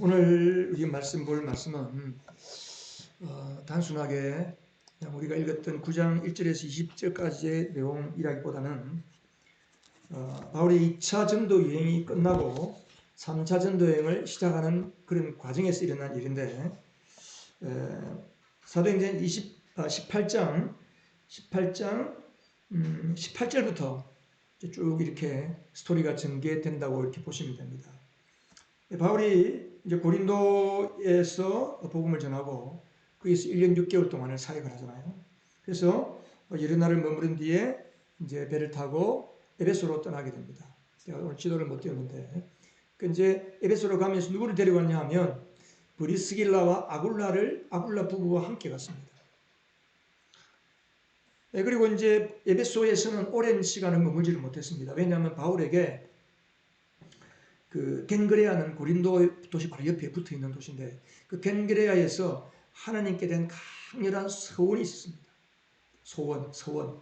오늘 우리 볼 말씀은 단순하게 그냥 우리가 읽었던 9장 1절에서 20절까지의 내용이라기보다는 바울의 2차 전도 여행이 끝나고 3차 전도 여행을 시작하는 그런 과정에서 일어난 일인데, 사도행전 18장 18절부터 쭉 이렇게 스토리가 전개된다고 이렇게 보시면 됩니다. 바울이 이제 고린도에서 복음을 전하고 거기서 1년 6개월 동안을 사역을 하잖아요. 그래서 여러 날을 머무른 뒤에 이제 배를 타고 에베소로 떠나게 됩니다. 제가 오늘 지도를 못 띄웠는데, 이제 에베소로 가면서 누구를 데려갔냐 하면 브리스길라와 아굴라 부부와 함께 갔습니다. 그리고 이제 에베소에서는 오랜 시간을 머물지를 못했습니다. 왜냐하면 바울에게 그 겐그레아는 고린도 도시 바로 옆에 붙어 있는 도시인데, 그 겐그레아에서 하나님께 대한 강렬한 서원이 있었습니다. 서원.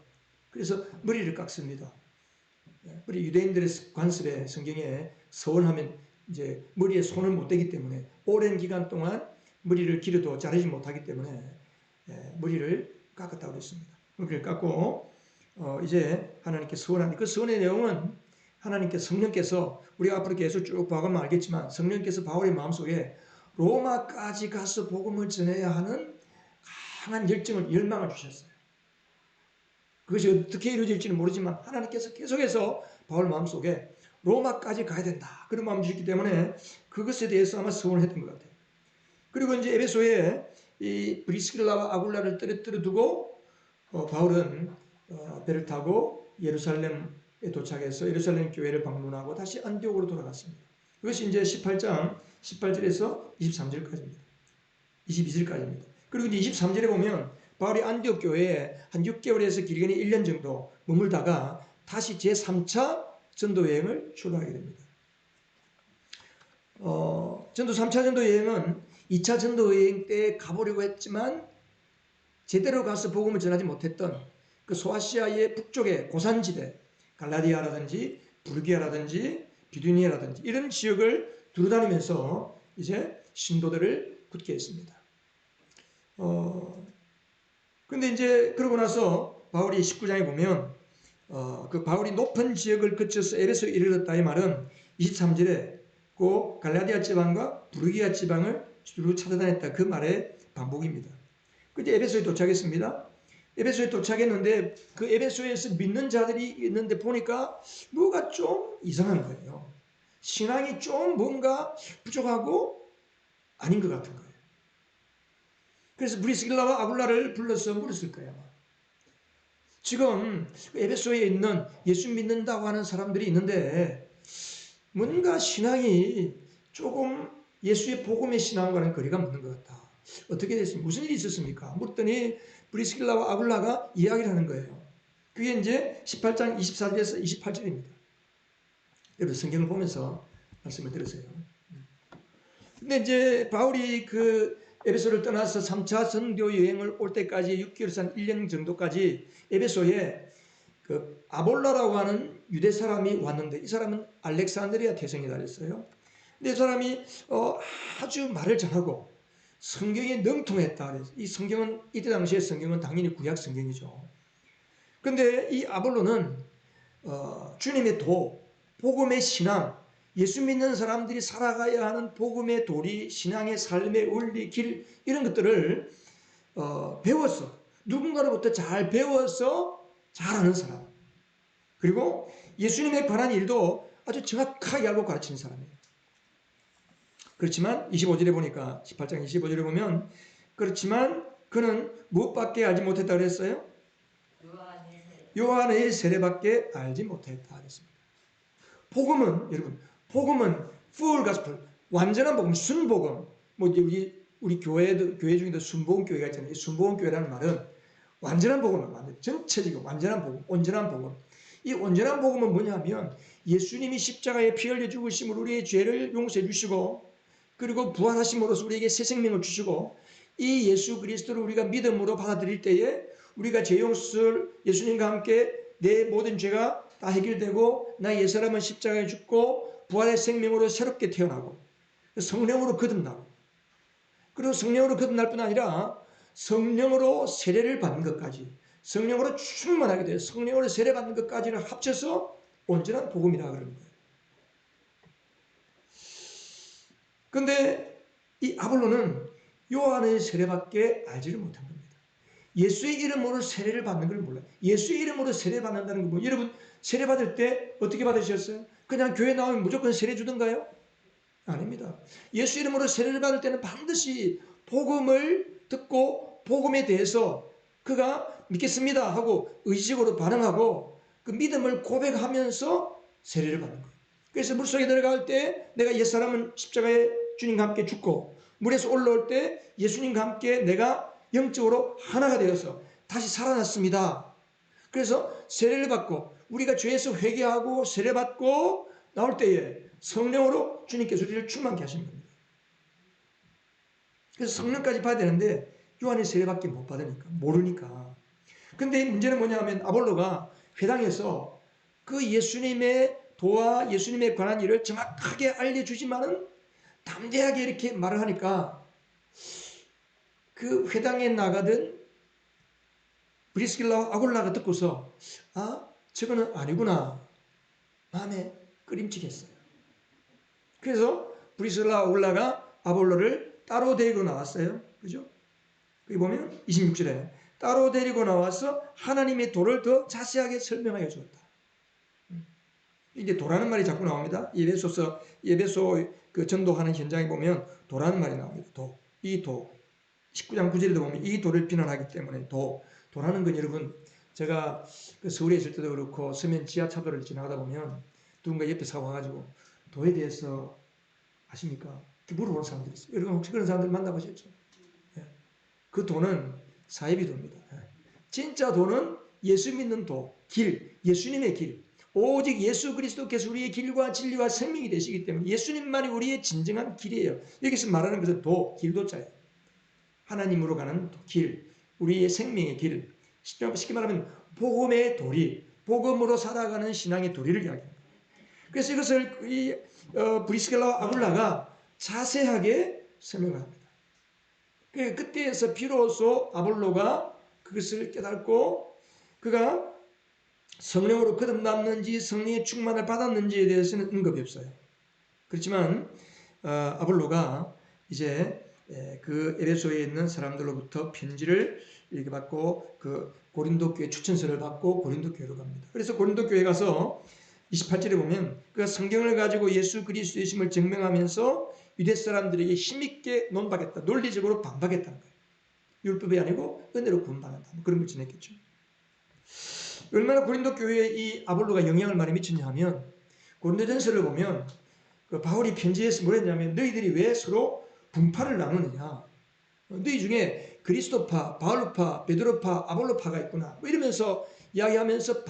그래서 머리를 깎습니다. 우리 유대인들의 관습에 성경에 서원하면 이제 머리에 손을 못 대기 때문에 오랜 기간 동안 머리를 기르도 자르지 못하기 때문에 머리를 깎았다고 했습니다. 머리를 깎고 이제 하나님께 서원하는 그 서원의 내용은 성령께서 우리가 앞으로 계속 쭉 봐가면 알겠지만, 성령께서 바울의 마음속에 로마까지 가서 복음을 전해야 하는 강한 열망을 주셨어요. 그것이 어떻게 이루어질지는 모르지만 하나님께서 계속해서 바울 마음속에 로마까지 가야 된다, 그런 마음을 주셨기 때문에 그것에 대해서 아마 서원을 했던 것 같아요. 그리고 이제 에베소에 이 브리스길라와 아굴라를 떨어뜨려 두고 바울은 배를 타고 예루살렘에 도착해서 예루살렘 교회를 방문하고 다시 안디옥으로 돌아갔습니다. 그것이 이제 18장 18절에서 23절까지입니다. 22절까지입니다. 그리고 이제 23절에 보면 바울이 안디옥 교회에 한 6개월에서 길게는 1년 정도 머물다가 다시 제3차 전도 여행을 출발하게 됩니다. 전도 3차 전도 여행은 2차 전도 여행 때 가보려고 했지만 제대로 가서 복음을 전하지 못했던 그 소아시아의 북쪽의 고산지대, 갈라디아라든지 부르기아라든지 비두니아라든지 이런 지역을 두루다니면서 이제 신도들을 굳게 했습니다. 근데 이제 그러고 나서 바울이 19장에 보면 그 바울이 높은 지역을 거쳐서 에베소에 이르렀다 이 말은 23절에 그 갈라디아 지방과 부르기아 지방을 주로 찾아다녔다, 그 말의 반복입니다. 그때 에베소에 도착했습니다. 에베소에 도착했는데 그 에베소에서 믿는 자들이 있는데 보니까 뭐가 좀 이상한 거예요. 신앙이 좀 뭔가 부족하고 아닌 것 같은 거예요. 그래서 브리스길라와 아굴라를 불러서 물었을 거예요. 지금 에베소에 있는 예수 믿는다고 하는 사람들이 있는데 뭔가 신앙이 조금 예수의 복음의 신앙과는 거리가 멀는 것 같다. 어떻게 됐습니까? 무슨 일이 있었습니까? 물었더니 브리스길라와 아굴라가 이야기를 하는 거예요. 그게 이제 18장 24절에서 28절입니다. 여러분 성경을 보면서 말씀을 들으세요. 근데 이제 바울이 그 에베소를 떠나서 3차 전도 여행을 올 때까지 6개월에서 한 1년 정도까지 에베소에 그 아볼라라고 하는 유대 사람이 왔는데, 이 사람은 알렉산드리아 태생이다 그랬어요. 근데 이 사람이 아주 말을 잘하고 성경에 능통했다 그랬어요. 이 성경은 이때 당시의 성경은 당연히 구약 성경이죠. 근데 이 아볼로는 주님의 도, 복음의 신앙, 예수 믿는 사람들이 살아가야 하는 복음의 도리, 신앙의 삶의 원리, 길, 이런 것들을 배워서, 누군가로부터 잘 배워서 잘하는 사람, 그리고 예수님에 관한 일도 아주 정확하게 알고 가르치는 사람이에요. 그렇지만 25절에 보니까, 18장 25절에 보면, 그렇지만 그는 무엇밖에 알지 못했다 그랬어요? 요한의 세례밖에 알지 못했다 그랬습니다. 복음은, 여러분, 복음은 full gospel, 완전한 복음, 순복음. 뭐 우리 교회 중에도 순복음 교회가 있잖아요. 이 순복음 교회라는 말은 완전한 복음은 전체적인 완전한 복음, 온전한 복음. 이 온전한 복음은 뭐냐면 예수님이 십자가에 피 흘려 죽으심으로 우리의 죄를 용서해 주시고, 그리고 부활하심으로써 우리에게 새 생명을 주시고, 이 예수 그리스도를 우리가 믿음으로 받아들일 때에 우리가 죄 용서를 예수님과 함께 내 모든 죄가 다 해결되고 나의 옛사람은 십자가에 죽고 부활의 생명으로 새롭게 태어나고, 성령으로 거듭나고, 그리고 성령으로 거듭날 뿐 아니라 성령으로 세례를 받는 것까지, 성령으로 충만하게 돼요. 성령으로 세례받는 것까지를 합쳐서 온전한 복음이라 그러는 거예요. 그런데 이 아볼로는 요한의 세례밖에 알지를 못한 겁니다. 예수의 이름으로 세례를 받는 걸 몰라요. 예수의 이름으로 세례 받는다는 거 뭐, 여러분 세례 받을 때 어떻게 받으셨어요? 그냥 교회 나오면 무조건 세례 주던가요? 아닙니다. 예수 이름으로 세례를 받을 때는 반드시 복음을 듣고 복음에 대해서 그가 믿겠습니다 하고 의식으로 반응하고 그 믿음을 고백하면서 세례를 받는 거예요. 그래서 물속에 들어갈 때 내가 옛사람은 십자가에 주님과 함께 죽고, 물에서 올라올 때 예수님과 함께 내가 영적으로 하나가 되어서 다시 살아났습니다. 그래서 세례를 받고 우리가 죄에서 회개하고 세례받고 나올 때에 성령으로 주님께서 우리를 충만케 하신 겁니다. 그래서 성령까지 받아야 되는데 요한의 세례밖에 못 받으니까, 모르니까. 근데 문제는 뭐냐 하면 아볼로가 회당에서 그 예수님의 도와 예수님에 관한 일을 정확하게 알려주지만은 담대하게 이렇게 말을 하니까 그 회당에 나가던 브리스길라와 아굴라가 듣고서 아, 저거는 아니구나 마음에 꺼림칙했어요. 그래서 브리스길라와 아굴라가 아볼로를 따로 데리고 나왔어요. 그죠? 여기 보면 26절에 따로 데리고 나와서 하나님의 도를 더 자세하게 설명하여 주었다. 이제 도라는 말이 자꾸 나옵니다. 예배소 그 전도하는 현장에 보면 도라는 말이 나옵니다. 도. 이 도. 19장 9절에도 보면 이 도를 비난하기 때문에 도라는 건 여러분, 제가 그 서울에 있을 때도 그렇고 서면 지하차도를 지나가다 보면 누군가 옆에서 와가지고 도에 대해서 아십니까? 이렇게 물어보는 사람들이 있어요. 여러분 혹시 그런 사람들 만나보셨죠? 예. 그 도는 사이비 도입니다. 예. 진짜 도는 예수 믿는 도, 길, 예수님의 길. 오직 예수 그리스도께서 우리의 길과 진리와 생명이 되시기 때문에 예수님만이 우리의 진정한 길이에요. 여기서 말하는 것은 도, 길도자예요. 하나님으로 가는 길, 우리의 생명의 길. 쉽게 말하면 복음의 도리, 복음으로 살아가는 신앙의 도리를 이야기합니다. 그래서 이것을 브리스길라와 아굴라가 자세하게 설명을 합니다. 그때에서 비로소 아볼로가 그것을 깨닫고 그가 성령으로 거듭났는지 성령의 충만을 받았는지에 대해서는 언급이 없어요. 그렇지만 아볼로가 이제 그 에베소에 있는 사람들로부터 편지를 이렇게 받고 그 고린도 교회 추천서를 받고 고린도 교회로 갑니다. 그래서 고린도 교회 가서 28절에 보면 그 성경을 가지고 예수 그리스도이심을 증명하면서 유대 사람들에게 힘있게 논박했다. 논리적으로 반박했다는 거예요. 율법이 아니고 은혜로 구원받는다. 그런 걸 지냈겠죠. 얼마나 고린도 교회에 이 아볼로가 영향을 많이 미쳤냐 하면 고린도전서를 보면 그 바울이 편지에서 뭐랬냐면 너희들이 왜 서로 분파를 나누느냐. 너희 중에 그리스도파, 바울파, 베드로파, 아볼로파가 있구나. 뭐 이러면서 이야기하면서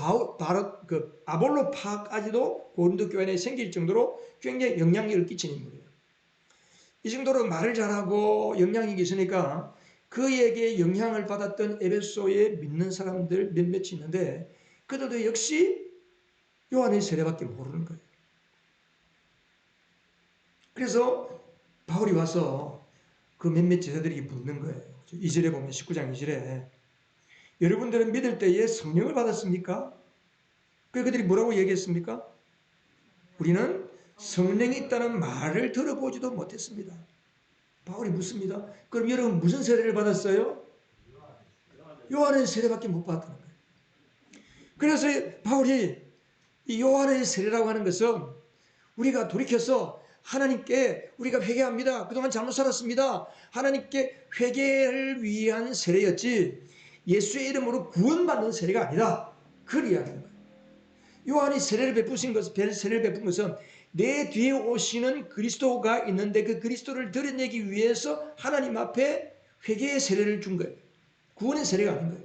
그 아볼로파까지도 고린도 교회 안에 생길 정도로 굉장히 영향력을 끼친 인물이에요. 이 정도로 말을 잘하고 영향력이 있으니까 그에게 영향을 받았던 에베소에 믿는 사람들 몇몇이 있는데 그들도 역시 요한의 세례밖에 모르는 거예요. 그래서 바울이 와서 그 몇몇 제자들이 묻는 거예요. 2절에 보면 19장 2절에 여러분들은 믿을 때에 성령을 받았습니까? 그들이 뭐라고 얘기했습니까? 우리는 성령이 있다는 말을 들어보지도 못했습니다. 바울이 묻습니다. 그럼 여러분 무슨 세례를 받았어요? 요한의 세례밖에 못 받았다는 거예요. 그래서 바울이 이 요한의 세례라고 하는 것은 우리가 돌이켜서 하나님께 우리가 회개합니다. 그동안 잘못 살았습니다. 하나님께 회개를 위한 세례였지 예수의 이름으로 구원받는 세례가 아니다. 그걸 이야기하는 거예요. 요한이 세례를 베푼 것은 내 뒤에 오시는 그리스도가 있는데 그 그리스도를 드러내기 위해서 하나님 앞에 회개의 세례를 준 거예요. 구원의 세례가 아닌 거예요.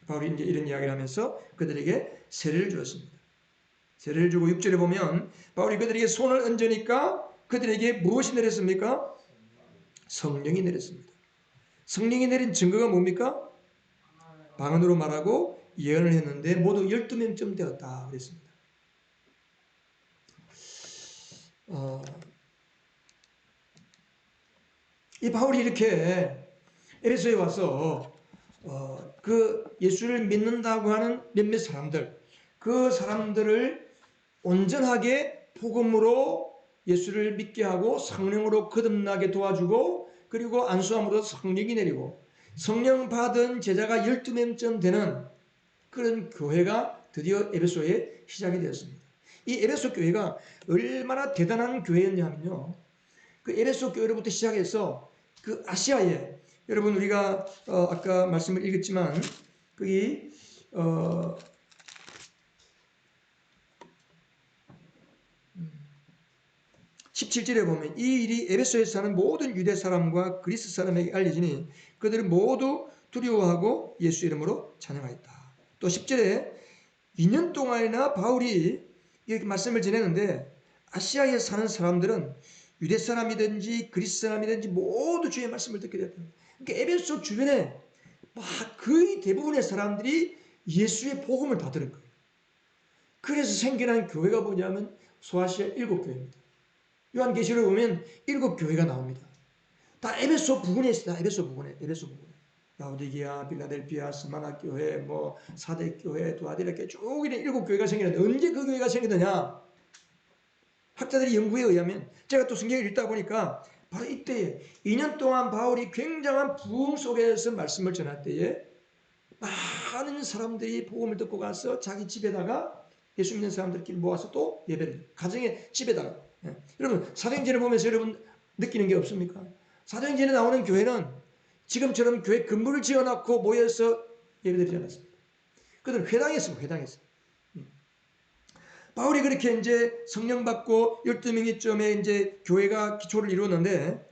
바울이 이제 이런 이야기를 하면서 그들에게 세례를 주었습니다. 세례를 주고 6절에 보면 바울이 그들에게 손을 얹으니까 그들에게 무엇이 내렸습니까? 성령이 내렸습니다. 성령이 내린 증거가 뭡니까? 방언으로 말하고 예언을 했는데 모두 12명쯤 되었다 그랬습니다. 이 바울이 이렇게 에베소에 와서 그 예수를 믿는다고 하는 몇몇 사람들, 그 사람들을 온전하게 복음으로 예수를 믿게 하고 성령으로 거듭나게 도와주고, 그리고 안수함으로 성령이 내리고 성령 받은 제자가 12명쯤 되는 그런 교회가 드디어 에베소에 시작이 되었습니다. 이 에베소 교회가 얼마나 대단한 교회였냐면요, 그 에베소 교회로부터 시작해서 그 아시아에, 여러분 우리가 아까 말씀을 읽었지만 거기 17절에 보면 이 일이 에베소에서 사는 모든 유대 사람과 그리스 사람에게 알려지니 그들은 모두 두려워하고 예수 이름으로 찬양하였다. 또 10절에 2년 동안이나 바울이 이렇게 말씀을 전했는데 아시아에 사는 사람들은 유대 사람이든지 그리스 사람이든지 모두 주의 말씀을 듣게 되었다. 그러니까 에베소 주변에 거의 대부분의 사람들이 예수의 복음을 다 들은 거예요. 그래서 생겨난 교회가 뭐냐면 소아시아 7교회입니다. 요한계시록에 보면 7교회가 나옵니다. 다 에베소 부근에 있어요. 에베소 부근에. 라오디게아, 빌라델피아, 스마나 교회, 뭐 사대 교회, 두아디라 쭉 이런 7교회가 생겼는데 언제 그 교회가 생기느냐? 학자들이 연구에 의하면, 제가 또 성경을 읽다 보니까 바로 이때에 2년 동안 바울이 굉장한 부흥 속에서 말씀을 전할 때에 많은 사람들이 복음을 듣고 가서 자기 집에다가 예수 믿는 사람들끼리 모아서 또 예배를, 가정의 집에다가. 여러분 사도행전을 보면서 여러분 느끼는 게 없습니까? 사도행전에 나오는 교회는 지금처럼 교회 건물을 지어놓고 모여서 예배드리지 않았습니다. 그들은 회당했습니다. 회당했어요. 바울이 그렇게 이제 성령 받고 12명이쯤에 이제 교회가 기초를 이루었는데,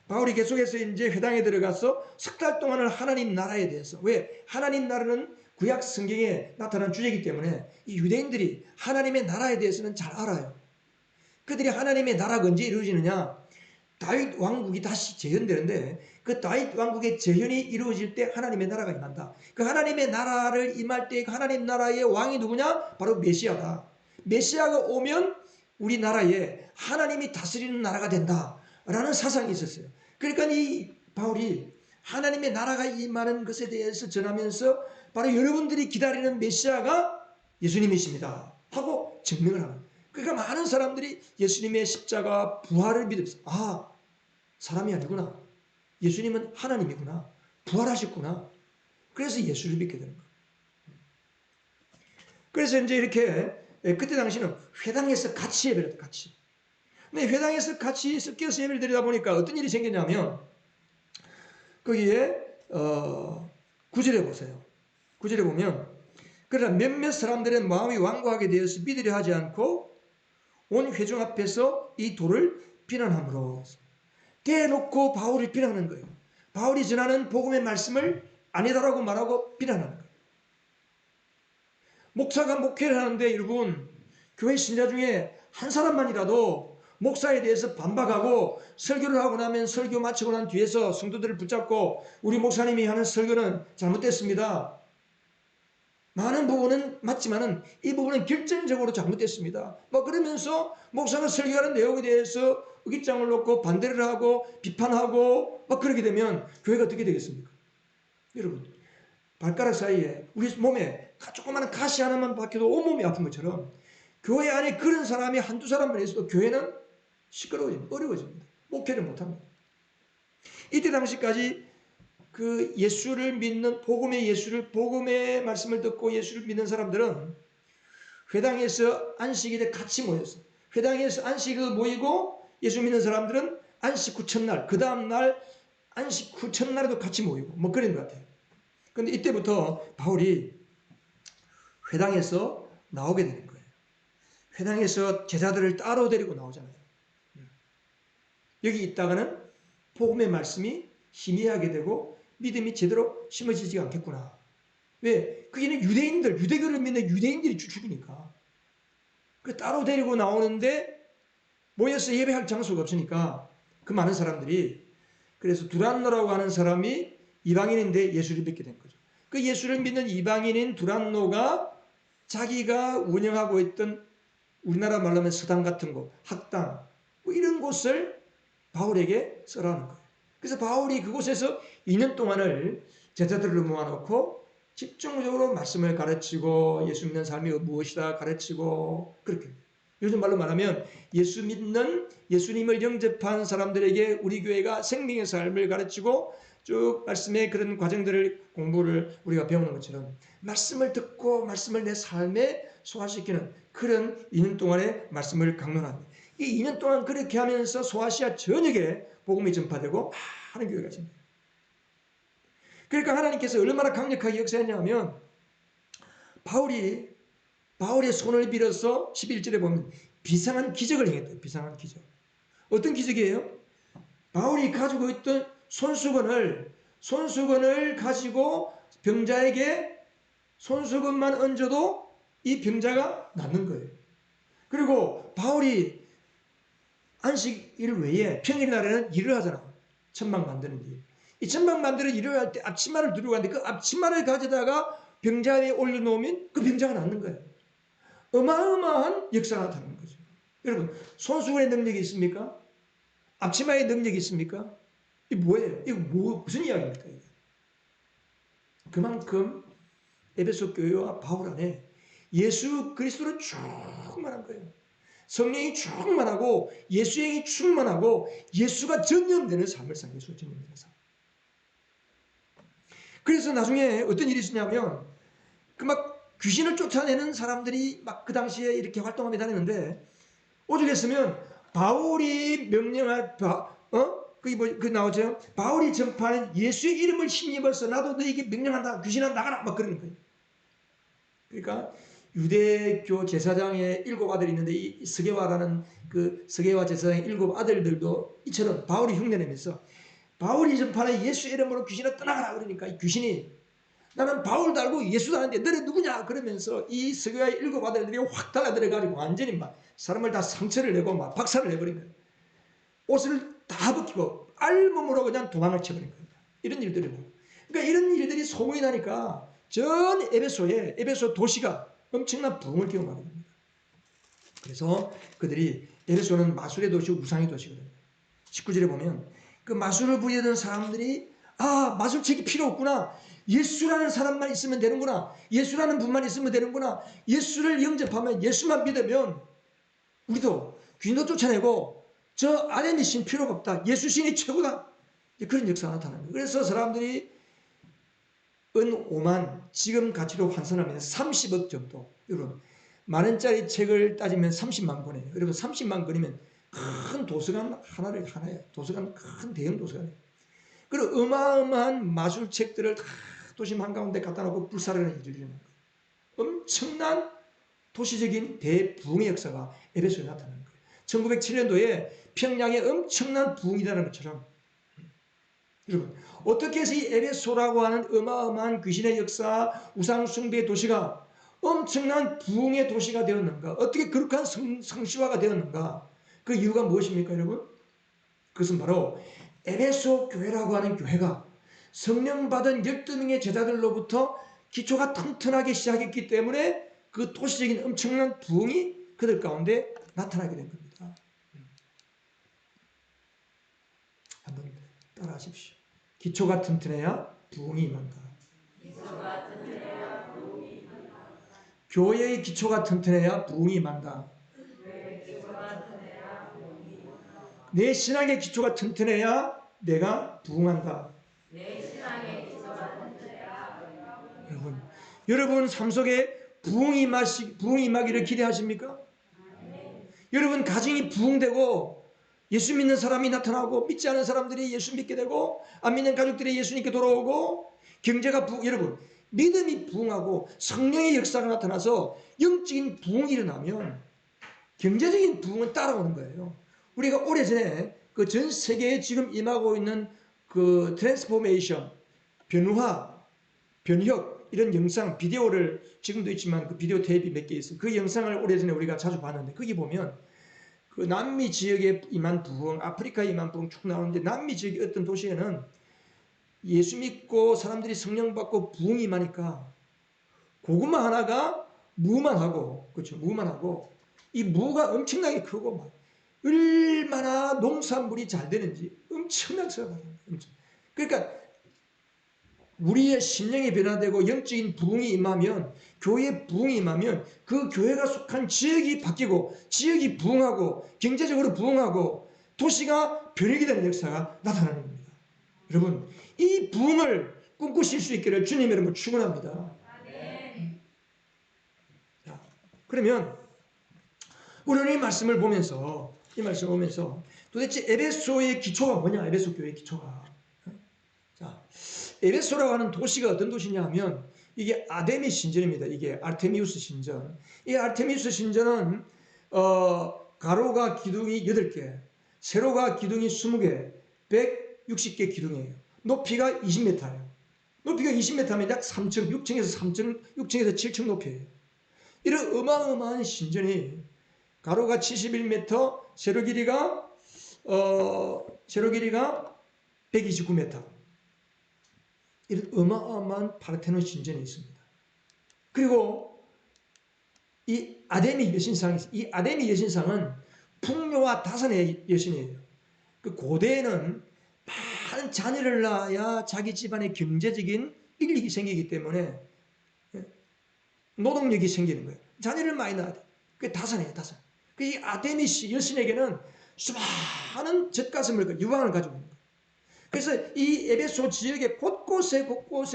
바울이 계속해서 이제 회당에 들어가서 석 달 동안을 하나님 나라에 대해서, 왜? 하나님 나라는 구약 성경에 나타난 주제이기 때문에 이 유대인들이 하나님의 나라에 대해서는 잘 알아요. 그들이 하나님의 나라가 언제 이루어지느냐? 다윗 왕국이 다시 재현되는데 그 다윗 왕국의 재현이 이루어질 때 하나님의 나라가 임한다. 그 하나님의 나라를 임할 때 그 하나님 나라의 왕이 누구냐? 바로 메시아다. 메시아가 오면 우리나라에 하나님이 다스리는 나라가 된다라는 사상이 있었어요. 그러니까 이 바울이 하나님의 나라가 임하는 것에 대해서 전하면서 바로 여러분들이 기다리는 메시아가 예수님이십니다 하고 증명을 하는 거예요. 그러니까 많은 사람들이 예수님의 십자가 부활을 믿으면서, 아, 사람이 아니구나, 예수님은 하나님이구나, 부활하셨구나, 그래서 예수를 믿게 되는 거예요. 그래서 이제 이렇게 그때 당시는 회당에서 같이 예배를 했다. 같이. 근데 회당에서 같이 섞여서 예배를 드리다 보니까 어떤 일이 생겼냐면, 거기에 9절에 보세요. 9절에 보면, 그러나 몇몇 사람들은 마음이 완고하게 되어서 믿으려 하지 않고 온 회중 앞에서 이 돌을 비난함으로, 대놓고 바울을 비난하는 거예요. 바울이 전하는 복음의 말씀을 아니다라고 말하고 비난하는 거예요. 목사가 목회를 하는데 여러분, 교회 신자 중에 한 사람만이라도 목사에 대해서 반박하고 설교를 하고 나면 설교 마치고 난 뒤에서 성도들을 붙잡고 우리 목사님이 하는 설교는 잘못됐습니다, 많은 부분은 맞지만은 이 부분은 결정적으로 잘못됐습니다, 뭐 그러면서 목사가 설교하는 내용에 대해서 의기장을 놓고 반대를 하고 비판하고 막 그러게 되면 교회가 어떻게 되겠습니까? 여러분, 발가락 사이에 우리 몸에 조그마한 가시 하나만 박혀도 온몸이 아픈 것처럼 교회 안에 그런 사람이 한두 사람만 있어도 교회는 시끄러워집니다. 어려워집니다. 목회를 못합니다. 이때 당시까지 그 예수를 믿는, 복음의 말씀을 듣고 예수를 믿는 사람들은 회당에서 안식일에 같이 모였어요. 회당에서 안식일 모이고, 예수 믿는 사람들은 안식 후 첫날, 그 다음날 안식 후 첫날에도 같이 모이고 뭐 그런 것 같아요. 그런데 이때부터 바울이 회당에서 나오게 되는 거예요. 회당에서 제자들을 따로 데리고 나오잖아요. 여기 있다가는 복음의 말씀이 희미하게 되고 믿음이 제대로 심어지지 않겠구나. 왜? 거기는 유대인들, 유대교를 믿는 유대인들이 주축이니까. 그 따로 데리고 나오는데 모여서 예배할 장소가 없으니까 그 많은 사람들이, 그래서 두란노라고 하는 사람이 이방인인데 예수를 믿게 된 거죠. 그 예수를 믿는 이방인인 두란노가 자기가 운영하고 있던, 우리나라 말로 하면 서당 같은 곳, 학당, 뭐 이런 곳을 바울에게 써라는 거예요. 그래서 바울이 그곳에서 2년 동안을 제자들을 모아놓고 집중적으로 말씀을 가르치고 예수 믿는 삶이 무엇이다 가르치고 그렇게 요즘 말로 말하면 예수 믿는 예수님을 영접한 사람들에게 우리 교회가 생명의 삶을 가르치고 쭉 말씀의 그런 과정들을 공부를 우리가 배우는 것처럼 말씀을 듣고 말씀을 내 삶에 소화시키는 그런 2년 동안의 말씀을 강론합니다. 이 2년 동안 그렇게 하면서 소아시아 전역에 복음이 전파되고 많은 교회가 있습니다. 그러니까 하나님께서 얼마나 강력하게 역사했냐면 바울의 손을 빌어서 11절에 보면 비상한 기적을 행했대요. 비상한 기적. 어떤 기적이에요? 바울이 가지고 있던 손수건을 가지고 병자에게 손수건만 얹어도 이 병자가 낫는 거예요. 그리고 바울이 안식일 외에 평일 날에는 일을 하잖아. 천막 만드는 일. 이 천막 만드는 일을 할 때 앞치마를 두르고 가는데 그 앞치마를 가져다가 병자 위에 올려놓으면 그 병자가 낫는 거예요. 어마어마한 역사가 나타나는 거죠. 여러분, 손수건의 능력이 있습니까? 앞치마의 능력이 있습니까? 이게 뭐예요? 이거 무슨 이야기입니까? 이게? 그만큼 에베소 교회와 바울 안에 예수 그리스도로 충만한 거예요. 성령이 충만하고 예수의 영이 충만하고 예수가 전염되는 삶을 산 예수가 전염되는 삶. 그래서 나중에 어떤 일이 있었냐면 그 막 귀신을 쫓아내는 사람들이 막 그 당시에 이렇게 활동하며 다니는데 오죽했으면 바울이 명령할 그 나오죠. 바울이 전파하는 예수의 이름을 힘입어서 나도 너에게 명령한다. 귀신아 나가라 막 그러는 거예요. 그러니까 유대교 제사장의 7 아들이 있는데 이 스게와라는 그 스게와 제사장의 7 아들들도 이처럼 바울이 흉내내면서 바울이 전파하는 예수 이름으로 귀신아 떠나가라 그러니까 이 귀신이 나는 바울도 알고 예수도 아는데 너네 누구냐 그러면서 이 스게와의 7 아들들이 확 달라들어가지고 완전히 막 사람을 다 상처를 내고 막 박살을 내버린 거예요. 옷을 다 벗기고 알몸으로 그냥 도망을 쳐버린 거예요. 이런 일들이 뭐. 그러니까 이런 일들이 소문이 나니까 전 에베소 도시가 엄청난 부흥을 경험하게 됩니다. 그래서 그들이 에베소는 마술의 도시고 우상의 도시거든요. 19절에 보면 그 마술을 부리던 사람들이 마술책이 필요 없구나. 예수라는 사람만 있으면 되는구나. 예수라는 분만 있으면 되는구나. 예수를 영접하면 예수만 믿으면 우리도 귀신도 쫓아내고 저 아덴이 신 필요가 없다. 예수 신이 최고다. 그런 역사가 나타나는 거예요. 그래서 사람들이 은 5만 지금 가치로 환산하면 30억 정도. 여러분 만원짜리 책을 따지면 30만 권이에요. 여러분 30만 권이면 큰 도서관 하나예요. 도서관 큰 대형 도서관이에요. 그리고 어마어마한 마술책들을 다 도심 한가운데 갖다 놓고 불사르는 일을 일어나는 거예요. 엄청난 도시적인 대부흥의 역사가 에베소에 나타나는 거예요. 1907년도에 평양에 엄청난 부흥이라는 것처럼 여러분 어떻게 해서 이 에베소라고 하는 어마어마한 귀신의 역사 우상숭배의 도시가 엄청난 부흥의 도시가 되었는가 어떻게 그렇게 성시화가 되었는가 그 이유가 무엇입니까 여러분? 그것은 바로 에베소 교회라고 하는 교회가 성령 받은 12명의 제자들로부터 기초가 튼튼하게 시작했기 때문에 그 도시적인 엄청난 부흥이 그들 가운데 나타나게 된 겁니다. 한번 따라 하십시오. 기초가 튼튼해야 부흥이 임한다. 교회의 기초가 튼튼해야 부흥이 임한다. 내 신앙의 기초가 튼튼해야 내가 부흥한다. 여러분 삶 속에 부흥이 임하기를 기대하십니까? 여러분 가정이 부흥되고 예수 믿는 사람이 나타나고 믿지 않은 사람들이 예수 믿게 되고 안 믿는 가족들이 예수님께 돌아오고 경제가 여러분 믿음이 부흥하고 성령의 역사가 나타나서 영적인 부흥이 일어나면 경제적인 부흥은 따라오는 거예요. 우리가 오래전에 그 전 세계에 지금 임하고 있는 그 트랜스포메이션, 변화, 변혁 이런 영상, 비디오를 지금도 있지만 그 비디오 테이프 몇 개 있어요. 그 영상을 오래전에 우리가 자주 봤는데 거기 보면 그 남미 지역에 임한 부흥, 아프리카에 임한 부흥 쭉 나오는데 남미 지역의 어떤 도시에는 예수 믿고 사람들이 성령 받고 부흥이 임하니까 고구마 하나가 무만 하고 그렇죠. 무만 하고 이 무가 엄청나게 크고 막 얼마나 농산물이 잘 되는지 엄청난 사랑을 받는 거예요. 그러니까 우리의 심령이 변화되고 영적인 부흥이 임하면, 교회의 부흥이 임하면 그 교회가 속한 지역이 바뀌고 지역이 부흥하고 경제적으로 부흥하고 도시가 변혁이 되는 역사가 나타나는 겁니다. 여러분, 이 부흥을 꿈꾸실 수 있기를 주님 이름으로 축원합니다. 자, 그러면 우리는 이 말씀을 보면서 도대체 에베소의 기초가 뭐냐? 에베소 교회의 기초가. 자, 에베소라고 하는 도시가 어떤 도시냐 하면 이게 아데미 신전입니다. 이게 아르테미우스 신전. 이 아르테미우스 신전은 가로가 기둥이 8개, 세로가 기둥이 20개, 160개 기둥이에요. 높이가 20m예요. 높이가 20m면 약 3층, 6층에서 7층 높이에요. 이런 어마어마한 신전이 가로가 71m, 세로 길이가 129m. 이런 어마어마한 파르테논 신전이 있습니다. 그리고 이 아데미 여신상이, 이 아데미 여신상은 풍요와 다산의 여신이에요. 그 고대에는 많은 자녀를 낳아야 자기 집안의 경제적인 일익이 생기기 때문에 노동력이 생기는 거예요. 자녀를 많이 낳아야 돼. 그게 다산이에요, 다산. 이 아데미 여신에게는 수많은 젖가슴을, 유황을 가지고 있는 거예요. 그래서 이 에베소 지역의 곳곳에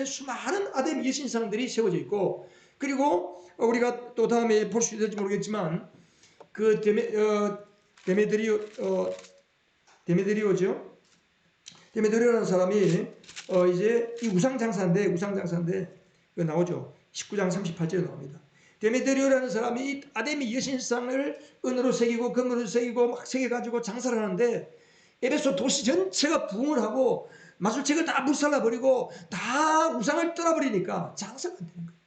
수많은 아데미 여신상들이 세워져 있고, 그리고 우리가 또 다음에 볼 수 있을지 모르겠지만 그 데메드리오죠. 데메드리오라는 사람이 이제 이 우상장사인데 이거 나오죠. 19장 38절에 나옵니다. 데메드리오라는 사람이 이 아데미 여신상을 은으로 새기고 금으로 새기고 막 새겨가지고 장사를 하는데, 에베소 도시 전체가 부흥을 하고 마술책을 다 불살라버리고 다 우상을 떠나버리니까 장사가 안 되는 거예요.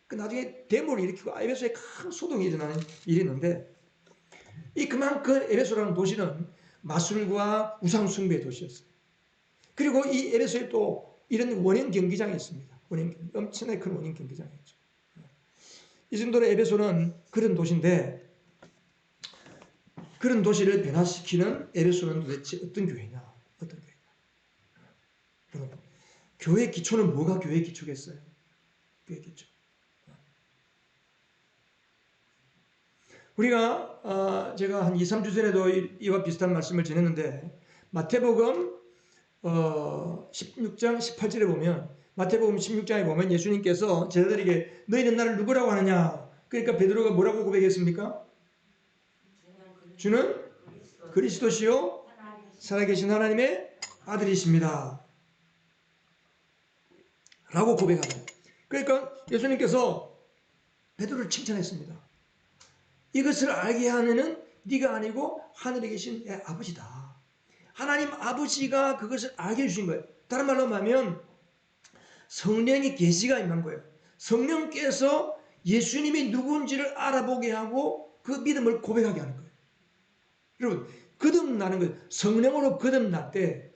그 나중에 데모를 일으키고 에베소에 큰 소동이 일어나는 일이 있는데, 그만큼 에베소라는 도시는 마술과 우상 숭배의 도시였어요. 그리고 이 에베소에 또 이런 원형 경기장이 있습니다. 엄청나게 큰 원형 경기장이었죠. 이 정도로 에베소는 그런 도시인데, 그런 도시를 변화시키는 에베소는 도대체 어떤 교회냐? 어떤 교회냐? 여러분, 교회 기초는 뭐가 교회 기초겠어요? 교회 기초. 우리가 제가 한 2, 3주 전에도 이와 비슷한 말씀을 전했는데, 마태복음 16장 18절에 보면, 마태복음 16장에 보면 예수님께서 제자들에게 너희는 나를 누구라고 하느냐? 그러니까 베드로가 뭐라고 고백했습니까? 주는 그리스도시요 살아계신 하나님의 아들이십니다 라고 고백합니다. 그러니까 예수님께서 베드로를 칭찬했습니다. 이것을 알게 하는 네가 아니고 하늘에 계신 내 아버지다. 하나님 아버지가 그것을 알게 해주신 거예요. 다른 말로 하면 성령의 계시가 임한 거예요. 성령께서 예수님이 누군지를 알아보게 하고 그 믿음을 고백하게 하는 거예요. 여러분, 거듭나는 거예요. 성령으로 거듭날 때,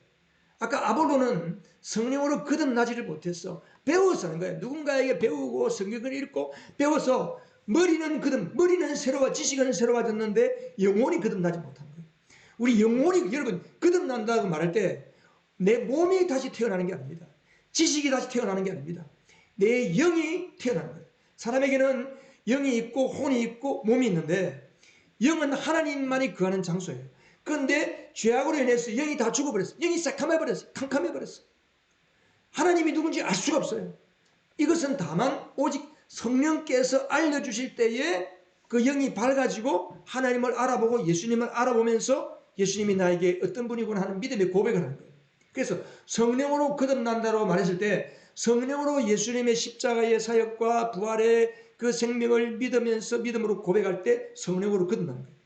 아까 아볼로는 성령으로 거듭나지를 못했어. 배워서 하는 거예요. 누군가에게 배우고 성경을 읽고 배워서 머리는 새로워, 지식은 새로워졌는데 영혼이 거듭나지 못한 거예요. 우리 영혼이, 여러분, 거듭난다고 말할 때 내 몸이 다시 태어나는 게 아닙니다. 지식이 다시 태어나는 게 아닙니다. 내 영이 태어나는 거예요. 사람에게는 영이 있고 혼이 있고 몸이 있는데, 영은 하나님만이 거하는 장소예요. 그런데 죄악으로 인해서 영이 다 죽어버렸어요. 영이 새카매버렸어요. 캄캄해버렸어요. 하나님이 누군지 알 수가 없어요. 이것은 다만 오직 성령께서 알려주실 때에 그 영이 밝아지고 하나님을 알아보고 예수님을 알아보면서 예수님이 나에게 어떤 분이구나 하는 믿음의 고백을 하는 거예요. 그래서 성령으로 거듭난다고 말했을 때, 성령으로 예수님의 십자가의 사역과 부활의 그 생명을 믿으면서 믿음으로 고백할 때 성령으로 거듭나는 거예요.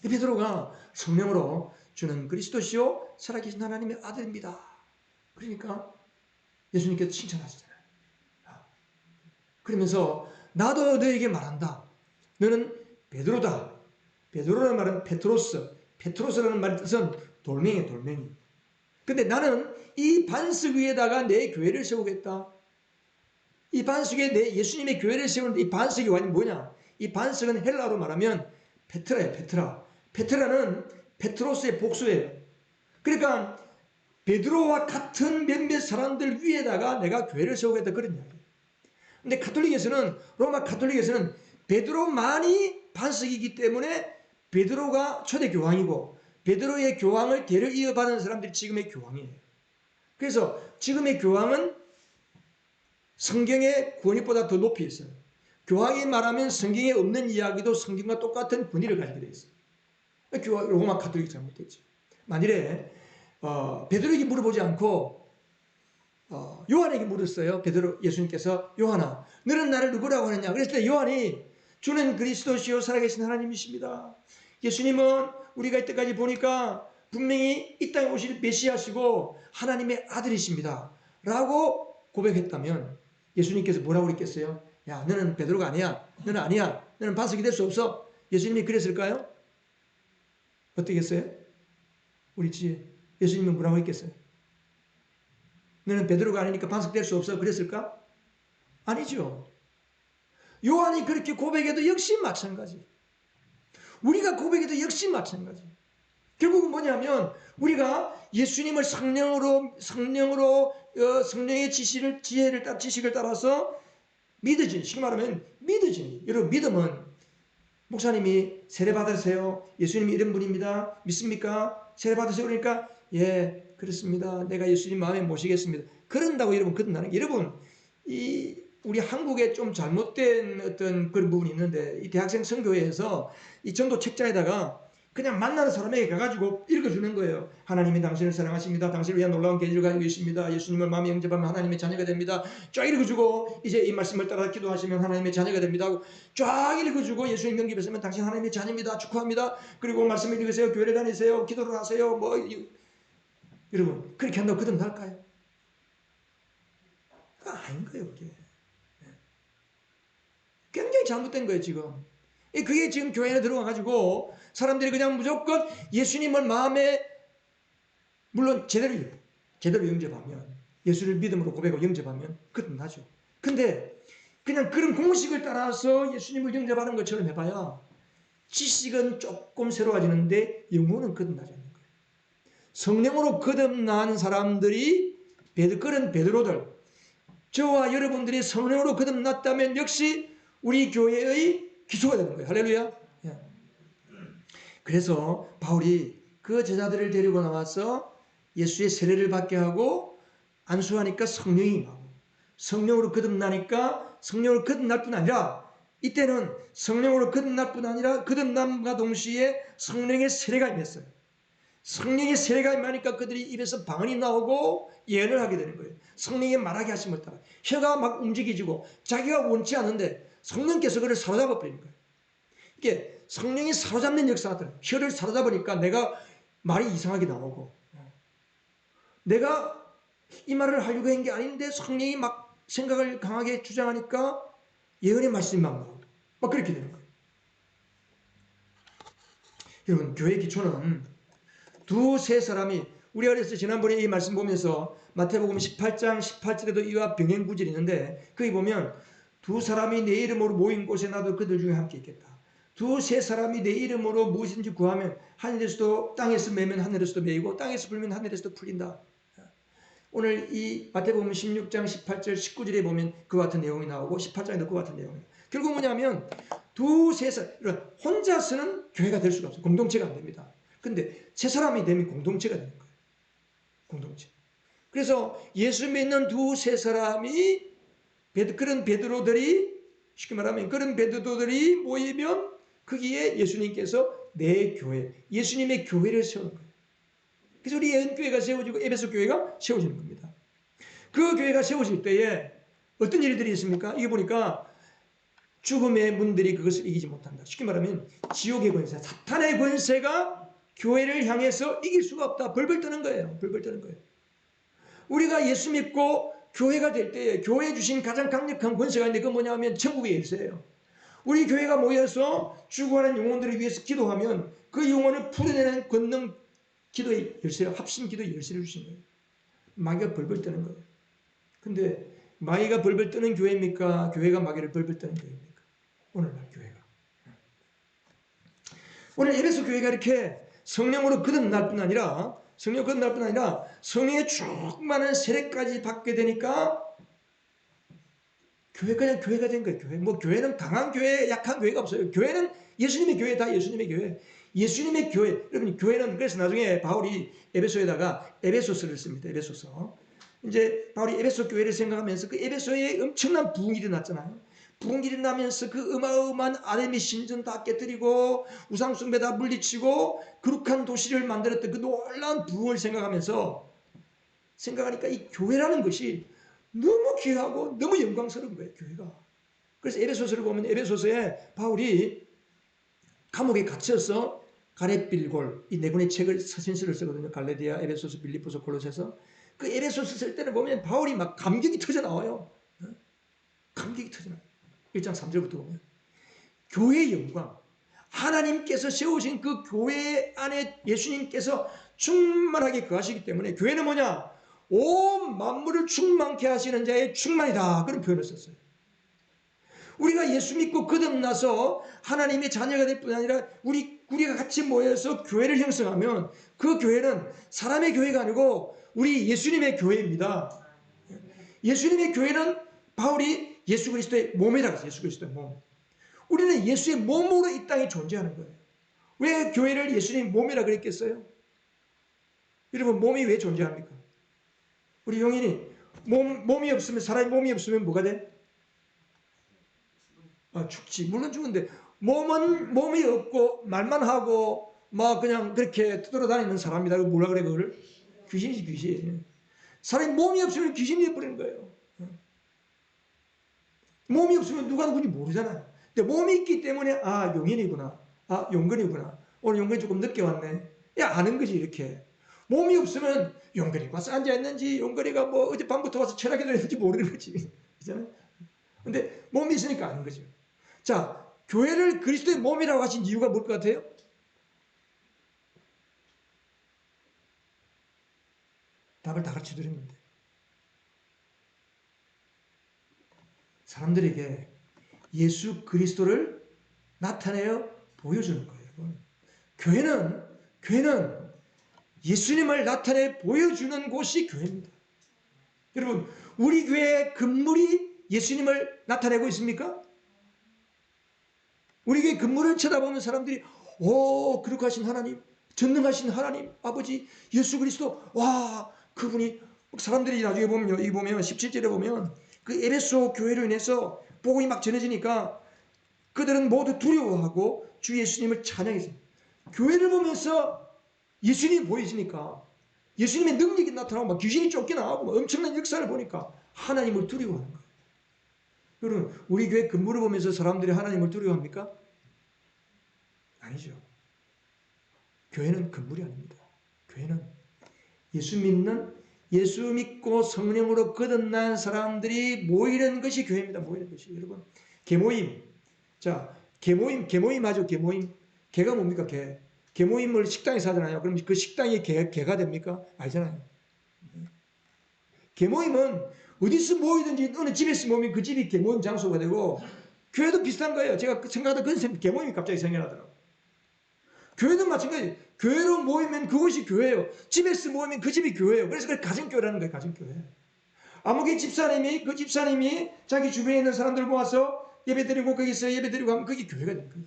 베드로가 성령으로 주는 그리스도시요 살아계신 하나님의 아들입니다. 그러니까 예수님께서 칭찬하시잖아요. 그러면서 나도 너에게 말한다. 너는 베드로다. 베드로라는 말은 페트로스라는 말의 뜻은 돌멩이에요, 돌멩이. 근데 나는 이 반석 위에다가 내 교회를 세우겠다. 이 반석에 내 예수님의 교회를 세우는데, 이 반석이 완전 뭐냐? 이 반석은 헬라어로 말하면 페트라예요, 페트라. 페트라는 페트로스의 복수예요. 그러니까 베드로와 같은 몇몇 사람들 위에다가 내가 교회를 세우겠다 그런 이야기예요. 근데 가톨릭에서는, 로마 가톨릭에서는 베드로만이 반석이기 때문에 베드로가 초대 교황이고 베드로의 교황을 대를 이어받은 사람들이 지금의 교황이에요. 그래서 지금의 교황은 성경의 권위보다 더 높이 있어요. 교황이 말하면 성경에 없는 이야기도 성경과 똑같은 권위를 가지게 되어 있어요. 로마 가톨릭이 잘못됐죠. 만일에 베드로에게 물어보지 않고 요한에게 물었어요. 베드로 예수님께서 요한아 너는 나를 누구라고 하느냐. 그랬을 때 요한이 주는 그리스도시요 살아계신 하나님이십니다. 예수님은 우리가 이때까지 보니까 분명히 이 땅에 오실 메시아시고 하나님의 아들이십니다 라고 고백했다면 예수님께서 뭐라고 그랬겠어요? 야 너는 베드로가 아니야. 너는 아니야. 너는 반석이 될 수 없어. 예수님이 그랬을까요? 어떻게 했어요? 우리 지혜 예수님은 뭐라고 했겠어요? 너는 베드로가 아니니까 반석될 수 없어 그랬을까? 아니죠. 요한이 그렇게 고백해도 역시 마찬가지. 우리가 고백해도 역시 마찬가지. 결국은 뭐냐면 우리가 예수님을 성령의 지식을 따라서 믿어진, 쉽게 말하면 믿어진. 여러분 믿음은 목사님이 세례 받으세요. 예수님이 이런 분입니다. 믿습니까? 세례 받으세요. 그러니까 예 그렇습니다. 내가 예수님 마음에 모시겠습니다. 그런다고 여러분 끝나는 게 여러분 우리 한국에 좀 잘못된 어떤 그런 부분이 있는데 이 대학생 선교회에서 이 전도 책자에다가 그냥 만나는 사람에게 가가지고 읽어주는 거예요. 하나님이 당신을 사랑하십니다. 당신을 위한 놀라운 계획을 가지고 계십니다. 예수님을 마음에 영접하면 하나님의 자녀가 됩니다. 쫙 읽어주고 이제 이 말씀을 따라 기도하시면 하나님의 자녀가 됩니다. 쫙 읽어주고 예수님 영접했으면 당신 하나님의 자녀입니다. 축하합니다. 그리고 말씀을 읽으세요. 교회를 다니세요. 기도를 하세요. 여러분 그렇게 한다고 거듭날까요? 그거 아닌 거예요. 그게. 굉장히 잘못된 거예요 지금. 그게 지금 교회에 들어와가지고 사람들이 그냥 무조건 예수님을 마음에 물론 제대로 영접하면 예수를 믿음으로 고백하고 영접하면 거듭나죠. 근데 그냥 그런 공식을 따라서 예수님을 영접하는 것처럼 해봐야 지식은 조금 새로워지는데 영혼은 거듭나지 않는 거예요. 성령으로 거듭난 사람들이 그런 베드로들 저와 여러분들이 성령으로 거듭났다면 역시 우리 교회의 기초가 되는 거예요. 할렐루야. 그래서 바울이 그 제자들을 데리고 나와서 예수의 세례를 받게 하고 안수하니까 성령이 나오고 성령으로 거듭나니까 성령으로 거듭날 뿐 아니라 이때는 성령으로 거듭날 뿐 아니라 거듭남과 동시에 성령의 세례가 임했어요. 성령의 세례가 임하니까 그들이 입에서 방언이 나오고 예언을 하게 되는 거예요. 성령이 말하게 하심을 따라 혀가 막 움직이지고 자기가 원치 않는데 성령께서 그를 사로잡아 버리는 거예요. 이게 성령이 사로잡는 역사가 들어요. 혀를 사로잡으니까 내가 말이 이상하게 나오고 내가 이 말을 하려고 한 게 아닌데 성령이 막 생각을 강하게 주장하니까 예언의 말씀이 막 나오고 막 그렇게 되는 거예요. 여러분 교회 기초는 두세 사람이 우리가 그래서 지난번에 이 말씀 보면서 마태복음 18장 18절에도 이와 병행구절이 있는데 거기 보면 두 사람이 내 이름으로 모인 곳에 나도 그들 중에 함께 있겠다. 두세 사람이 내 이름으로 무엇인지 구하면 하늘에서도 땅에서 매면 하늘에서도 매이고 땅에서 풀면 하늘에서도 풀린다. 오늘 이 마태복음 16장 18절 19절에 보면 그와 같은 내용이 나오고 18장에도 그와 같은 내용이 나오고 결국 뭐냐면 두세 사람 혼자서는 교회가 될 수가 없어요. 공동체가 안 됩니다. 근데 세 사람이 되면 공동체가 되는 거예요. 공동체. 그래서 예수 믿는 두세 사람이 그런 베드로들이 쉽게 말하면 그런 베드로들이 모이면 거기에 예수님께서 내 교회, 예수님의 교회를 세우는 거예요. 그래서 우리 예언교회가 세워지고 에베소 교회가 세워지는 겁니다. 그 교회가 세워질 때에 어떤 일들이 있습니까? 이게 보니까 죽음의 문들이 그것을 이기지 못한다. 쉽게 말하면 지옥의 권세, 사탄의 권세가 교회를 향해서 이길 수가 없다. 벌벌 떠는 거예요. 벌벌 떠는 거예요. 우리가 예수 믿고 교회가 될 때에 교회에 주신 가장 강력한 권세가 있는데 그건 뭐냐면 천국의 열쇠예요. 우리 교회가 모여서 죽어가는 영혼들을 위해서 기도하면 그 영혼을 풀어내는 권능 기도의 열쇠, 합심 기도의 열쇠를 주신 거예요. 마귀가 벌벌 떠는 거예요. 근데 마귀가 벌벌 떠는 교회입니까? 교회가 마귀를 벌벌 떠는 교회입니까? 오늘날 교회가. 오늘 에베소 교회가 이렇게 성령으로 거듭날 뿐 아니라 성령 거듭날 뿐 아니라 성령의 충만한 세례까지 받게 되니까 교회가 그냥 교회가 된 거예요. 교회. 뭐 교회는 강한 교회, 약한 교회가 없어요. 교회는 예수님의 교회, 다 예수님의 교회. 예수님의 교회. 여러분, 교회는 그래서 나중에 바울이 에베소에다가 에베소서를 씁니다. 에베소서. 이제 바울이 에베소 교회를 생각하면서 그 에베소에 엄청난 부흥이 일어났잖아요. 부흥이 일어나면서 그 어마어마한 아데미 신전 다 깨뜨리고 우상숭배 다 물리치고 거룩한 도시를 만들었던 그 놀라운 부흥을 생각하니까 이 교회라는 것이 너무 귀하고 너무 영광스러운 거예요. 교회가. 그래서 에베소서를 보면 에베소서에 바울이 감옥에 갇혀서 가렛빌골 이 네 권의 책을 서신서를 쓰거든요. 갈라디아, 에베소서, 빌립보서, 골로새서. 그 에베소서 쓸 때는 보면 바울이 막 감격이 터져 나와요. 감격이 터져 나와요. 1장 3절부터 보면 교회의 영광, 하나님께서 세우신 그 교회 안에 예수님께서 충만하게 거하시기 때문에 교회는 뭐냐? 온 만물을 충만케 하시는 자의 충만이다. 그런 표현을 썼어요. 우리가 예수 믿고 거듭나서 하나님의 자녀가 될 뿐 아니라 우리가 같이 모여서 교회를 형성하면 그 교회는 사람의 교회가 아니고 우리 예수님의 교회입니다. 예수님의 교회는 바울이 예수 그리스도의 몸이라고 했어요. 예수 그리스도의 몸. 우리는 예수의 몸으로 이 땅에 존재하는 거예요. 왜 교회를 예수님의 몸이라 그랬겠어요? 여러분, 몸이 왜 존재합니까? 우리 용인이 몸이 없으면, 사람이 몸이 없으면 뭐가 돼? 죽지. 물론 죽는데 몸이 없고 말만 하고 막 그냥 그렇게 떠돌아다니는 사람이다. 뭐라 그래 그거를? 귀신이지, 귀신. 사람이 몸이 없으면 귀신이 되어버리는 거예요. 몸이 없으면 누가 누군지 모르잖아요. 근데 몸이 있기 때문에 용인이구나. 용근이구나. 오늘 용근이 조금 늦게 왔네. 야, 아는 거지 이렇게. 몸이 없으면 용근이가 와서 앉아있는지 용근이가 뭐 어젯밤부터 와서 철학에도 했는지 모르는 거지. 그렇잖아요. 근데 몸이 있으니까 아는 거죠. 자, 교회를 그리스도의 몸이라고 하신 이유가 뭘 것 같아요? 답을 다 같이 드렸는데 사람들에게 예수 그리스도를 나타내어 보여주는 거예요. 교회는 예수님을 나타내 보여주는 곳이 교회입니다. 여러분, 우리 교회의 건물이 예수님을 나타내고 있습니까? 우리 교회 건물을 쳐다보는 사람들이 거룩하신 하나님, 전능하신 하나님, 아버지 예수 그리스도, 와, 그분이, 사람들이 나중에 보면요, 여기 보면 17절에 보면 그 에베소 교회로 인해서 복음이 막 전해지니까 그들은 모두 두려워하고 주 예수님을 찬양했어요. 교회를 보면서 예수님이 보이시니까 예수님의 능력이 나타나고 막 귀신이 쫓겨나고 막 엄청난 역사를 보니까 하나님을 두려워하는 거예요. 여러분, 우리 교회 건물을 보면서 사람들이 하나님을 두려워합니까? 아니죠. 교회는 건물이 아닙니다. 교회는 예수 믿고 성령으로 거듭난 사람들이 모이는 것이 교회입니다. 모이는 것이. 여러분, 계모임. 자, 계모임 하죠. 계모임. 계가 뭡니까? 계모임을 식당에서 하잖아요. 그럼 그 식당이 계가 됩니까? 아니잖아요. 계모임은 어디서 모이든지 어느 집에서 모이면 그 집이 계모임 장소가 되고, 교회도 비슷한 거예요. 제가 생각하다 그런 계모임이 갑자기 생겨나더라고요. 교회도 마찬가지예요. 교회로 모이면 그것이 교회예요. 집에서 모이면 그 집이 교회예요. 그래서 그걸 가정교회라는 거예요. 가정교회. 아무개 집사님이 자기 주변에 있는 사람들 모아서 예배드리고 거기서 예배드리고 하면 그게 교회가 됩니다.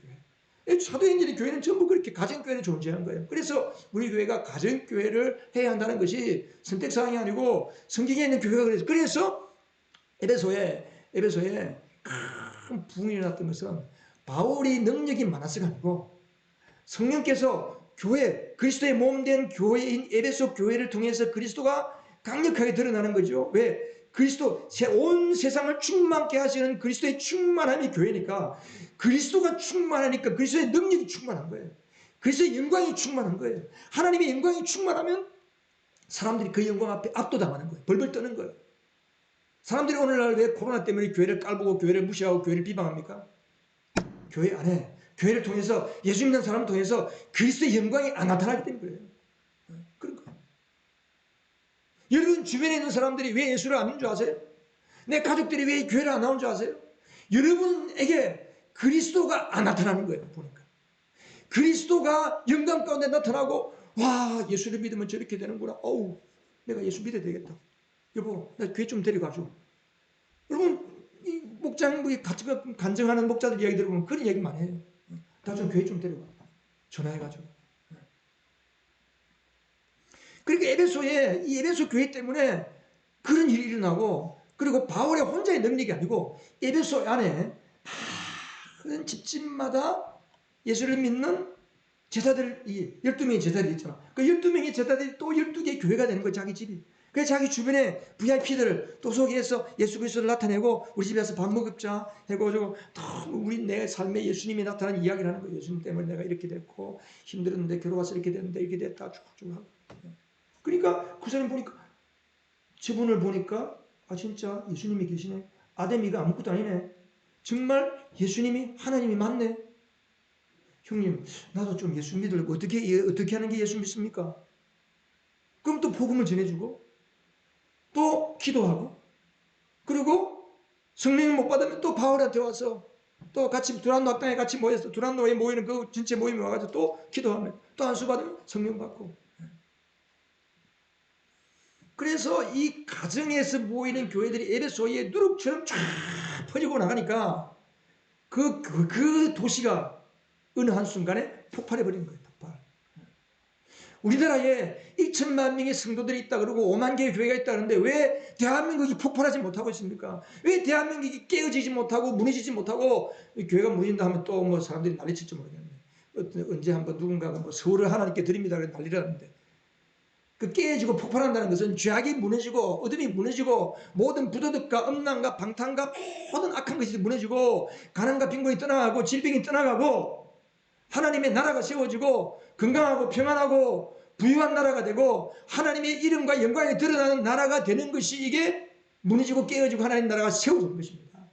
사도행전의 교회는 전부 그렇게 가정교회를 존재하는 거예요. 그래서 우리 교회가 가정교회를 해야 한다는 것이 선택사항이 아니고 성경에 있는 교회가 그래서 에베소에 큰 부흥이 일어났던 것은 바울이 능력이 많아서가 아니고 성령께서 교회, 그리스도의 몸된 교회인 에베소 교회를 통해서 그리스도가 강력하게 드러나는 거죠. 왜? 그리스도, 온 세상을 충만케 하시는 그리스도의 충만함이 교회니까, 그리스도가 충만하니까 그리스도의 능력이 충만한 거예요. 그리스도의 영광이 충만한 거예요. 하나님의 영광이 충만하면 사람들이 그 영광 앞에 압도당하는 거예요. 벌벌 떠는 거예요. 사람들이 오늘날 왜 코로나 때문에 교회를 깔보고 교회를 무시하고 교회를 비방합니까? 교회 안에, 교회를 통해서, 예수 믿는 사람을 통해서 그리스도의 영광이 안 나타나기 때문에 그래요. 그런 거예요. 여러분 주변에 있는 사람들이 왜 예수를 안 믿는 줄 아세요? 내 가족들이 왜 교회를 안 나오는 줄 아세요? 여러분에게 그리스도가 안 나타나는 거예요. 보니까 그리스도가 영광 가운데 나타나고 와, 예수를 믿으면 저렇게 되는구나. 어우, 내가 예수 믿어야 되겠다. 여보, 나 교회 좀 데려가줘. 여러분, 이 목장, 같이 간증하는 목자들 이야기 들어보면 그런 얘기 많이 해요. 나 좀 교회 좀 데려가. 전화해가지고. 그러니까 에베소에, 이 에베소 교회 때문에 그런 일이 일어나고, 그리고 바울의 혼자의 능력이 아니고, 에베소 안에 많은 집집마다 예수를 믿는 제자들, 이 12명의 제자들이 있잖아. 그 12명의 제자들이 또 12개의 교회가 되는 거야, 자기 집이. 그래서 자기 주변에 VIP들을 또 소개해서 예수 그리스도를 나타내고, 우리 집에 와서 밥 먹자 해가지고, 우리 내 삶에 예수님이 나타난 이야기를 하는 거예요. 예수님 때문에 내가 이렇게 됐고, 힘들었는데, 결혼 와서 이렇게 됐는데, 이렇게 됐다, 쭉쭉 하고. 그러니까 그 사람 보니까, 저분을 보니까, 아, 진짜 예수님이 계시네. 아데미가 아무것도 아니네. 정말 예수님이, 하나님이 맞네. 형님, 나도 좀 예수 믿으려고 어떻게 하는 게 예수 믿습니까? 그럼 또 복음을 전해주고, 또 기도하고, 그리고 성령을 못 받으면 또 바울한테 와서 또 같이 두란노 학당에 같이 모여서 두란노에 모이는 그 전체 모임에 와가지고 또 기도하면 또 안수 받으면 성령 받고. 그래서 이 가정에서 모이는 교회들이 에베소의 누룩처럼 쫙 퍼지고 나가니까 그 도시가 어느 한순간에 폭발해버린 거예요. 폭발. 우리나라에 1천만 명의 성도들이 있다 그러고 5만 개의 교회가 있다 그러는데 왜 대한민국이 폭발하지 못하고 있습니까? 왜 대한민국이 깨어지지 못하고 무너지지 못하고 교회가 무너진다 하면 또 뭐 사람들이 난리칠지 모르겠네. 언제 한번 누군가가 뭐 서울을 하나님께 드립니다 그래 난리를 하는데 그 깨어지고 폭발한다는 것은 죄악이 무너지고 어둠이 무너지고 모든 부도덕과 음란과 방탕과 모든 악한 것이 무너지고 가난과 빈곤이 떠나가고 질병이 떠나가고 하나님의 나라가 세워지고 건강하고 평안하고 부유한 나라가 되고 하나님의 이름과 영광이 드러나는 나라가 되는 것이 이게 무너지고 깨어지고 하나님 나라가 세워지는 것입니다.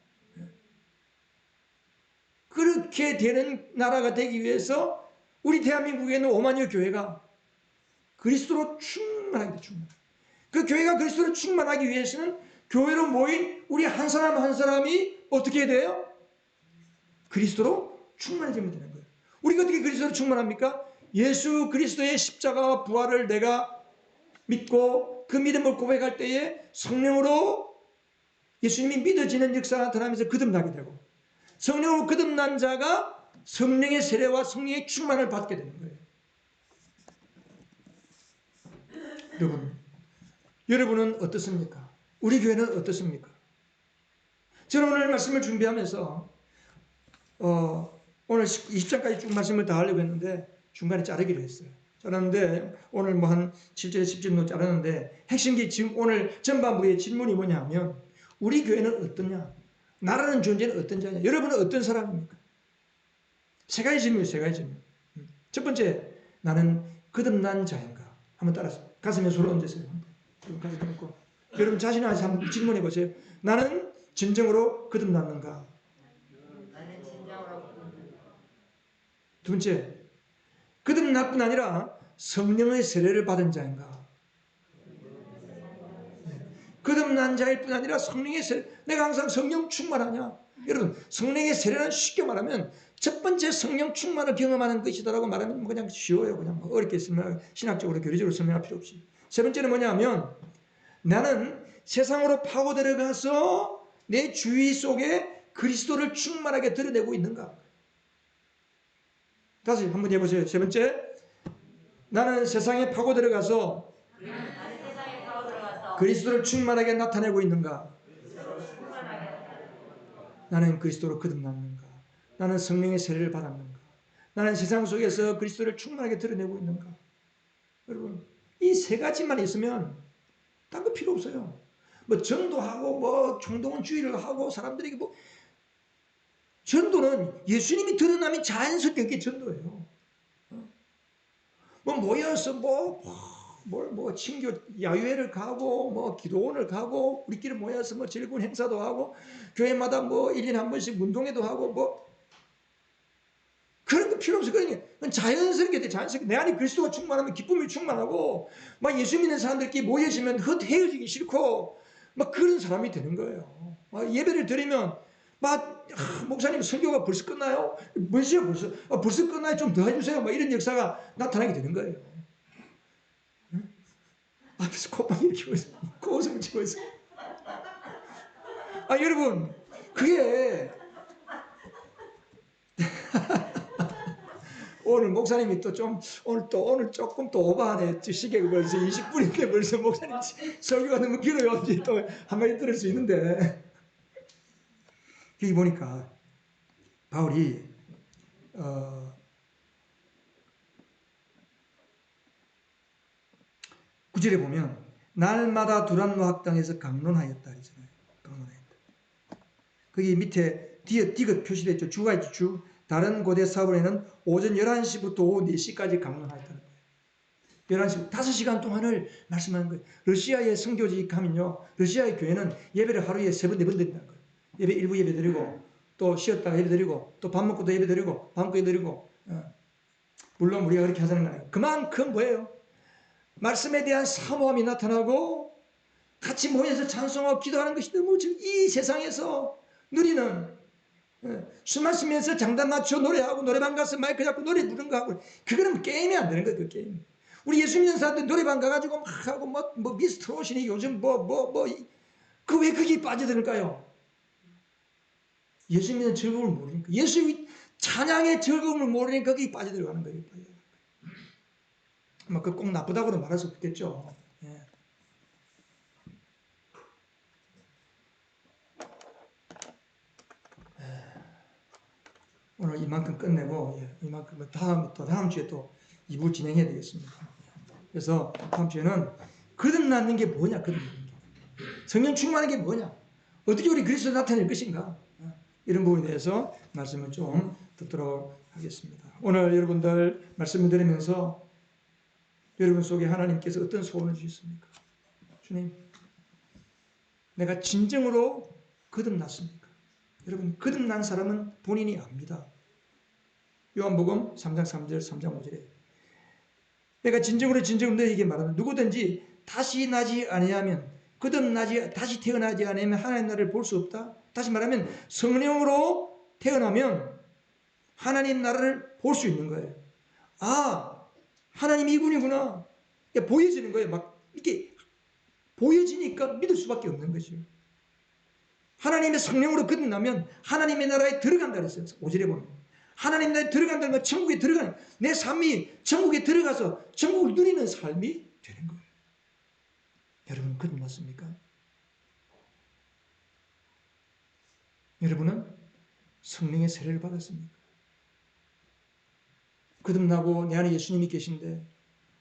그렇게 되는 나라가 되기 위해서 우리 대한민국에 있는 5만여 교회가 그리스도로 충만하게 돼, 충만. 그 교회가 그리스도로 충만하기 위해서는 교회로 모인 우리 한 사람 한 사람이 어떻게 해야 돼요? 그리스도로 충만해지면 되는 거예요. 우리가 어떻게 그리스도로 충만합니까? 예수 그리스도의 십자가와 부활을 내가 믿고 그 믿음을 고백할 때에 성령으로 예수님이 믿어지는 역사가 나타나면서 거듭나게 되고 성령으로 거듭난 자가 성령의 세례와 성령의 충만을 받게 되는 거예요. 여러분은 어떻습니까? 우리 교회는 어떻습니까? 저는 오늘 말씀을 준비하면서 오늘 20장까지 쭉 말씀을 다 하려고 했는데 중간에 자르기로 했어요. 자르는데 오늘 뭐 한 7절 10절로 자르는데 핵심기 지금 오늘 전반부의 질문이 뭐냐 하면 우리 교회는 어떠냐? 나라는 존재는 어떤 자냐? 여러분은 어떤 사람입니까? 세 가지 질문이에요. 세 가지 질문. 첫 번째, 나는 거듭난 자인가? 한번 따라서 가슴에 손을 얹으세요. 가슴에 얹고 여러분 자신한테 한번 질문해 보세요. 나는 진정으로 거듭났는가? 두 번째, 거듭날 뿐 아니라 성령의 세례를 받은 자인가? 거듭난 자일 뿐 아니라 성령의 세례. 내가 항상 성령 충만하냐? 여러분, 성령의 세례는 쉽게 말하면 첫 번째 성령 충만을 경험하는 것이다라고 말하면 그냥 쉬워요. 그냥 어렵게 설명, 신학적으로 교리적으로 설명할 필요 없이. 세 번째는 뭐냐 하면 나는 세상으로 파고 들어가서 내 주위 속에 그리스도를 충만하게 드러내고 있는가? 다시 한번 해보세요. 세 번째, 나는 세상에 파고 들어가서 그리스도를 충만하게 나타내고 있는가? 나는 그리스도로 거듭났는가? 나는 성령의 세례를 받았는가? 나는 세상 속에서 그리스도를 충만하게 드러내고 있는가? 여러분, 이 세 가지만 있으면 딴 거 필요 없어요. 뭐 전도하고 뭐 총동원주의를 하고 사람들에게 뭐 전도는 예수님이 드러나면 자연스럽게 전도예요. 뭐 모여서 뭐 친교 야유회를 가고 뭐 기도원을 가고 우리끼리 모여서 뭐 즐거운 행사도 하고 교회마다 뭐 1년에 한 번씩 운동회도 하고 뭐 그런 거 필요 없어요. 그러니까 자연스럽게 돼. 자연스럽게 내 안에 그리스도가 충만하면 기쁨이 충만하고 막 예수 믿는 사람들끼리 모여지면 헤어지기 싫고 막 그런 사람이 되는 거예요. 예배를 드리면 막 목사님 설교가 벌써 끝나요? 벌써 끝나요? 좀 더 해주세요. 막 이런 역사가 나타나게 되는 거예요. 앞에서 콧방귀를 뀌고 있어. 고성을 치고 있어. 아, 여러분, 그게 오늘 목사님이 오늘 조금 또 오버하네. 시계가 벌써 20분인데 벌써 목사님 설교가 너무 길어요. 또 한마디 들을 수 있는데. 여기 보니까 바울이, 9절에 보면, 날마다 두란노 학당에서 강론하였다. 그러잖아요. 강론하였다. 거기 밑에 디귿 표시되어 있죠. 주가 있죠. 주. 다른 고대 사본에는 오전 11시부터 오후 4시까지 강론하였다는 거예요. 11시, 5시간 동안을 말씀하는 거예요. 러시아의 선교지 가면요. 러시아의 교회는 예배를 하루에 3번, 4번 드린다는 거예요. 예배, 일부 예배 드리고, 또 쉬었다가 예배 드리고, 또 밥 먹고 또 예배 드리고, 밥 먹고 예배 드리고. 물론 우리가 그렇게 하자는 거 아니에요. 그만큼 뭐예요? 말씀에 대한 사모함이 나타나고, 같이 모여서 찬송하고 기도하는 것이 너무 지금 이 세상에서 누리는, 술 마시면서 장단 맞춰 노래하고 노래방 가서 마이크 잡고 노래 부르는 거 하고, 그거는 게임이 안 되는 거예요. 그 게임. 우리 예수 믿는 사람들 노래방 가가지고 막 하고 뭐 미스트롯이니 요즘 그 왜 거기에 빠져들까요? 예수 믿는 즐거움을 모르니까, 예수 찬양의 즐거움을 모르니까 거기에 빠져들어가는 거예요. 그 꼭 나쁘다고는 말할 수 없겠죠. 예. 오늘 이만큼 끝내고, 이만큼 다음 주에 또 2부 진행해야 되겠습니다. 그래서 다음 주에는 거듭나는 게 뭐냐, 거듭나는 게. 성령 충만한 게 뭐냐, 어떻게 우리 그리스도 나타낼 것인가, 이런 부분에 대해서 말씀을 좀 듣도록 하겠습니다. 오늘 여러분들 말씀을 들으면서 여러분 속에 하나님께서 어떤 소원을 주셨습니까? 주님, 내가 진정으로 거듭났습니까? 여러분, 거듭난 사람은 본인이 압니다. 요한복음 3장 3절, 3장 5절에 내가 진정으로 너에게 말하는, 누구든지 다시 나지 아니하면, 다시 태어나지 않으면 하나님 나라를 볼 수 없다. 다시 말하면 성령으로 태어나면 하나님 나라를 볼 수 있는 거예요. 아, 하나님이 이분이구나. 보여지는 거예요. 막 이렇게 보여지니까 믿을 수밖에 없는 거죠. 하나님의 성령으로 거듭나면 하나님의 나라에 들어간다 그랬어요. 5절에 보면. 하나님 나라에 들어간다는 건 천국에 들어가는, 내 삶이 천국에 들어가서 천국을 누리는 삶이 되는 거예요. 여러분, 거듭났습니까? 여러분은 성령의 세례를 받았습니까? 거듭나고 내 안에 예수님이 계신데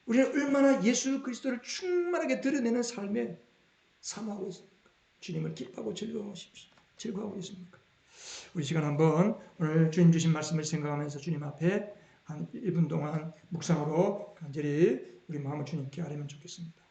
우리는 얼마나 예수 그리스도를 충만하게 드러내는 삶에 사모하고 있습니까? 주님을 기뻐하고 즐거워하고 있습니까? 우리 시간 한번 오늘 주님 주신 말씀을 생각하면서 주님 앞에 한 1분 동안 묵상으로 간절히 우리 마음을 주님께 아뢰면 좋겠습니다.